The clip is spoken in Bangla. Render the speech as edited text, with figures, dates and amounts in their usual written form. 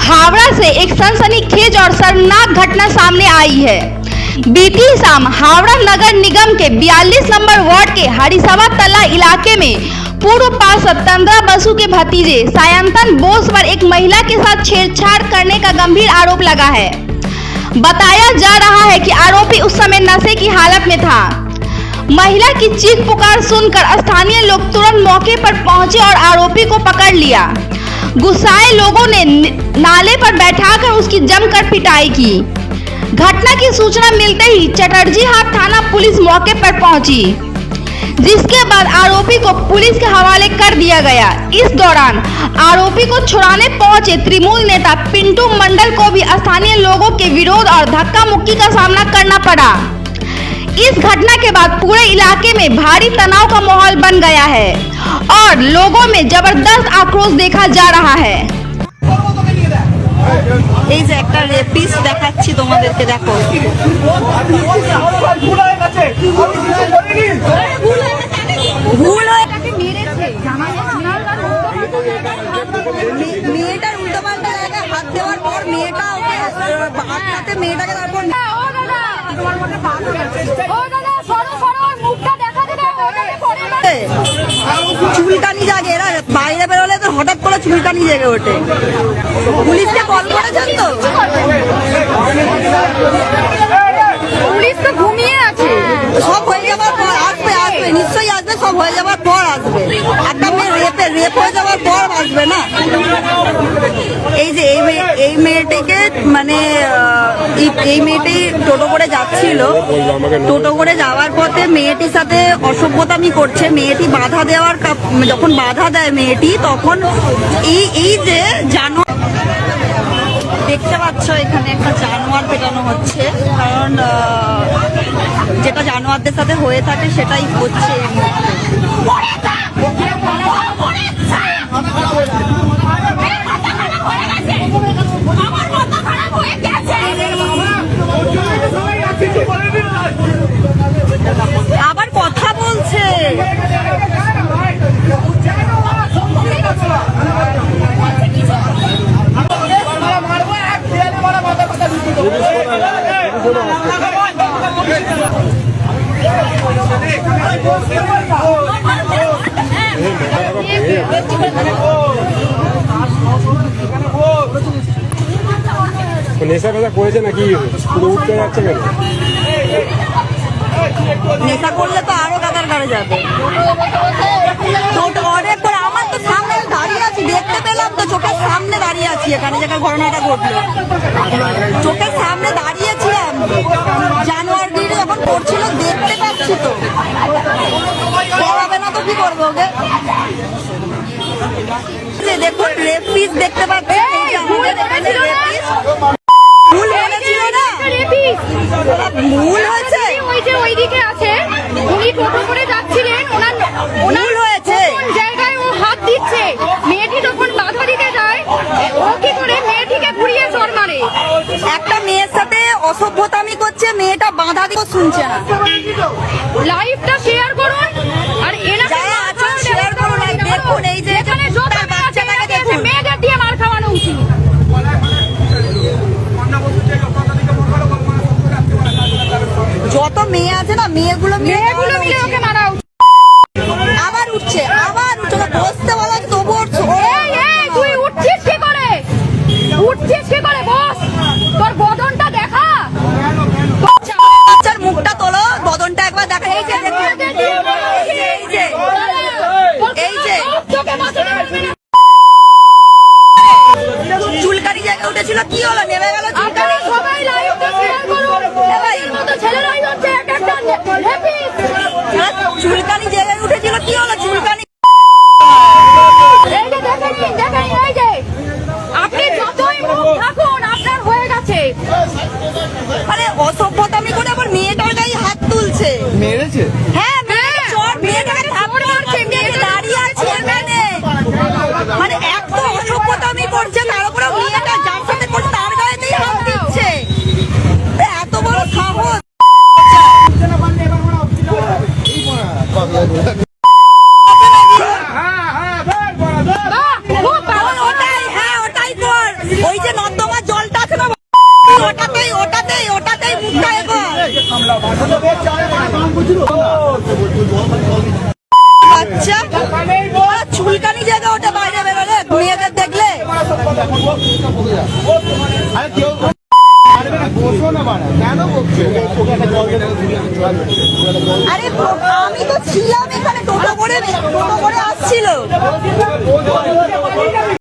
हावड़ा से एक सनसनीखेज और शर्मनाक घटना सामने आई है। बीती शाम हावड़ा नगर निगम के 42 नंबर वार्ड के हरिसभा तला इलाके में पूर्व पार्षद तंद्रा बसु के भतीजे सायंतन बोस पर एक महिला के साथ छेड़छाड़ करने का गंभीर आरोप लगा है। बताया जा रहा है कि आरोपी उस समय नशे की हालत में था। महिला की चीख पुकार सुनकर स्थानीय लोग तुरंत मौके पर पहुंचे और आरोपी को पकड़ लिया। गुस्साए लोगों ने नाले पर बैठाकर उसकी जमकर पिटाई की। घटना की सूचना मिलते ही चटर्जी हाट थाना पुलिस मौके पर पहुंची, जिसके बाद आरोपी को पुलिस के हवाले कर दिया गया। इस दौरान आरोपी को छुड़ाने पहुंचे तृणमूल नेता पिंटू मंडल को भी स्थानीय लोगों के विरोध और धक्का मुक्की का सामना करना पड़ा। इस घटना के बाद पूरे इलाके में भारी तनाव का माहौल बन गया है और लोगों में जबरदस्त आक्रोश देखा जा रहा है। এই যে একটা রেপিস দেখাচ্ছি তোমাদেরকে, দেখো ভুল হয়ে তাকে মেরেছে। মেয়েটার উল্টো পাল্টা জায়গায় হাত দেওয়ার পর মেয়েটা ওকে হাতে মেয়েটাকে তারপর চুলকানি জাগে, এরা বাইরে বেরোলে তো হঠাৎ করে চুলকানি জেগে ওঠে। পুলিশকে কল করেছেন তো? পুলিশ তো ঘুমিয়ে আছে। সব হয়ে যাবার পর আসবে, নিশ্চয়ই আসবে, সব হয়ে যাবার পর আসবে। একটা মেয়ে রেপ হয়ে যাবার পর আসবে না। এই যে এই মেয়েটিকে মানে এই মেয়েটি টোটো করে যাচ্ছিল, টোটো করে যাওয়ার পথে মেয়েটির সাথে অসভ্যতামি করছে। মেয়েটি বাধা দেওয়ার, যখন বাধা দেয় মেয়েটি, তখন এই যে জানোয়ার দেখতে পাচ্ছ, এখানে একটা জানোয়ার পেটানো হচ্ছে। কারণ যেটা জানোয়ারদের সাথে হয়ে থাকে সেটাই হচ্ছে। আবার কথা বলছে। নেশা ফেশা করেছে নাকি? উঠতে যাচ্ছে কেন? নেশা করলে তো আরো কাতার কারে যাবে। আমার তো সামনে দাঁড়িয়ে আছি, দেখতে পেলাম তো, চোখের সামনে দাঁড়িয়ে আছি। এখানে যেখানে ঘটনাটা ঘটলো চোখের সামনে দাঁড়িয়েছিলাম। জানোয়ার গিরি যখন করছিল দেখতে পাচ্ছি তো, হবে না তো কি করবো ওকে। দেখুন রেপিস দেখতে পাচ্ছি। ভুল হয়েছিল না, ভুল হয়েছে। ওই যে ওইদিকে আছে, উনি টোটো করে যাচ্ছিলেন, ওনার হয়েছে জায়গায় ও হাত দিচ্ছে। মেয়েটি যখন বাধা দিতে যায়, ও কি করে মেয়েটিকে ঘুরিয়ে চড় মারে। একটা মেয়ের সাথে অসভ্যতামি করছে, মেয়েটা বাধা দিয়ে শুনছে না। লাইভটা শেয়ার করুন আর যারা আছেন শেয়ার করুন। দেখুন এই যে এখানে যত বাচ্চাটাকে দেখুন, মেয়েদের দিয়ে মার খাওয়ানো উচিত। যত মেয়ে আছে না, মেয়েগুলো মিলে ওকে মারা উচিত। আবার উঠছে, বসতে বলা তবুও তুই উঠছিস কি করে? উঠছিস কি করে? বস, তোর বদনটা দেখা। বাচ্চার মুখটা তোলো, বদনটা একবার দেখা। এই যে চুলকানি জায়গা উঠেছিল, কি হলো? নেমে গেল। সবাই লাইভটা শেয়ার করুন। ছেলেরাই হচ্ছে একটা রেপিস। চুলকানি জায়গায় উঠেছিল, কি হলো? চুলকানি এই যে আপনি যতই মুখ থাকুন, আপনার হয়ে গেছে। আরে অসভ্যতামি করে আবার মেয়েটার গায়ে হাত তুলছে। মেরেছে? হ্যাঁ, মেয়েটাকে থাপ্পড় মারছে। মেয়ে দাঁড়িয়ে আছে এখানে, মানে এত অসভ্যতামি করছে। তার উপরে মেয়েটা যার সাথে করছে তার গায়েতেই হাত দিচ্ছে। এত বড় সাহস! ওটাই কর। ওই যে বাচ্চা চুলকানি জায়গা ওটা বাইরে বেরোলে মেয়েদের দেখলে আরে আমি তো ছিলাম এখানে, টোটো করে আসছিল।